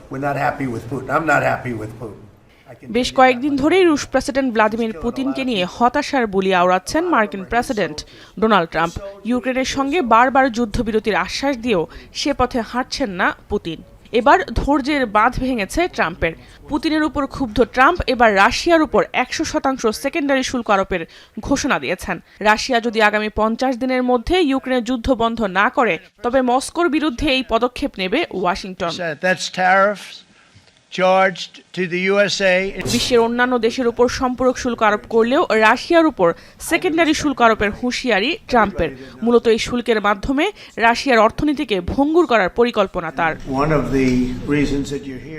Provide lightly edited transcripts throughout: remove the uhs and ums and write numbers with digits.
we're not happy with Putin. I'm not happy with Putin. বেশ কয়েকদিন ধরেই রুশ প্রেসিডেন্ট ভ্লাদিমির পুতিনকে নিয়ে হতাশার বুলি আওড়াচ্ছেন মার্কিন প্রেসিডেন্ট ডোনাল্ড ট্রাম্প। ইউক্রেনের সঙ্গে বারবার যুদ্ধবিরতির আশ্বাস দিয়েও সে পথে হাঁটছেন না পুতিন। এবার ধৈর্যের বাঁধ ভেঙেছে ট্রাম্পের। পুতিনের উপর ক্ষুব্ধ ট্রাম্প এবার রাশিয়ার উপর 100% সেকেন্ডারি শুল্ক আরোপের ঘোষণা দিয়েছেন। রাশিয়া যদি আগামী 50 দিনের মধ্যে ইউক্রেনের যুদ্ধ বন্ধ না করে তবে মস্কোর বিরুদ্ধে এই পদক্ষেপ নেবে ওয়াশিংটন। বিশ্বের অন্যান্য দেশের উপর সম্পূরক শুল্ক আরোপ করলেও রাশিয়ার উপর সেকেন্ডারি শুল্ক আরোপের হুঁশিয়ারি ট্রাম্পের। মূলত এই শুল্কের মাধ্যমে রাশিয়ার অর্থনীতিকে ভঙ্গুর করার পরিকল্পনা তার।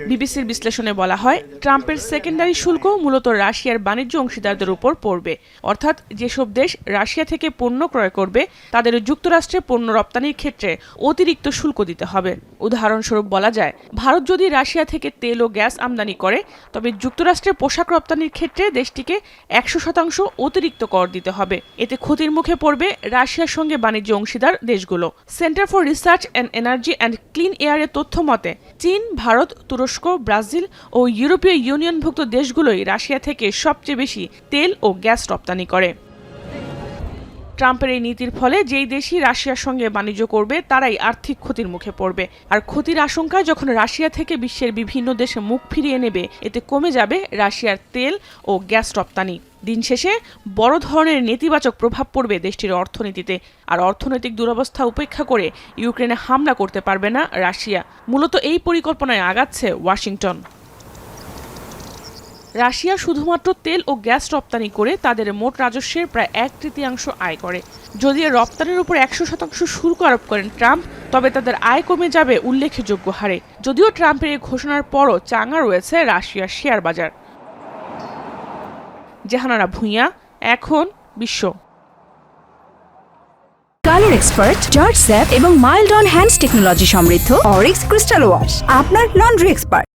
বিবিসির বিশ্লেষণে বলা হয়, ট্রাম্পের সেকেন্ডারি শুল্ক মূলত রাশিয়ার বাণিজ্য অংশীদারদের উপর পড়বে। অর্থাৎ যেসব দেশ রাশিয়া থেকে পণ্য ক্রয় করবে তাদের যুক্তরাষ্ট্রে পণ্য রপ্তানির ক্ষেত্রে অতিরিক্ত শুল্ক দিতে হবে। উদাহরণস্বরূপ বলা যায়, ভারত যদি রাশিয়া থেকে তেল ও গ্যাস আমদানি করে তবে যুক্তরাষ্ট্রে পোশাক রপ্তানির ক্ষেত্রে দেশটিকে 100% অতিরিক্ত কর দিতে হবে। এতে ক্ষতির মুখে পড়বে রাশিয়ার সঙ্গে বাণিজ্য অংশীদার দেশগুলো। Centre for research and energy and clean এয়ারের তথ্য মতে চীন, ভারত, তুরস্ক, ব্রাজিল ও ইউরোপীয় ইউনিয়নভুক্ত দেশগুলোই রাশিয়া থেকে সবচেয়ে বেশি তেল ও গ্যাস রপ্তানি করে। ট্রাম্পের এই নীতির ফলে যেই দেশই রাশিয়ার সঙ্গে বাণিজ্য করবে তারাই আর্থিক ক্ষতির মুখে পড়বে। আর ক্ষতির আশঙ্কায় যখন রাশিয়া থেকে বিশ্বের বিভিন্ন দেশে মুখ ফিরিয়ে নেবে এতে কমে যাবে রাশিয়ার তেল ও গ্যাস রপ্তানি। দিন শেষে বড় ধরনের নেতিবাচক প্রভাব পড়বে দেশটির অর্থনীতিতে। আর অর্থনৈতিক দুরবস্থা উপেক্ষা করে ইউক্রেনে হামলা করতে পারবে না রাশিয়া। মূলত এই পরিকল্পনায় আগাচ্ছে ওয়াশিংটন। রাশিয়া শুধুমাত্র তেল ও গ্যাস রপ্তানি করে তাদের মোট রাজস্বের প্রায় 1/3 আয় করে। যদি রপ্তানির উপর 100% শুল্ক আরোপ করেন ট্রাম্প তবে তাদের আয় কমে যাবে উল্লেখযোগ্য হারে। যদিও ট্রাম্পের এই ঘোষণার পরও চাঙা রয়েছে রাশিয়ার শেয়ার বাজার। জাহানারা ভুঁইয়া, এখন বিশ্ব। কালার এক্সপার্ট, জর্জ স্যাপ এবং মাইল্ড অন হ্যান্ডস টেকনোলজি সমৃদ্ধ অরিক্স ক্রিস্টাল ওয়াশ আপনার লন্ড্রি এক্সপার্ট।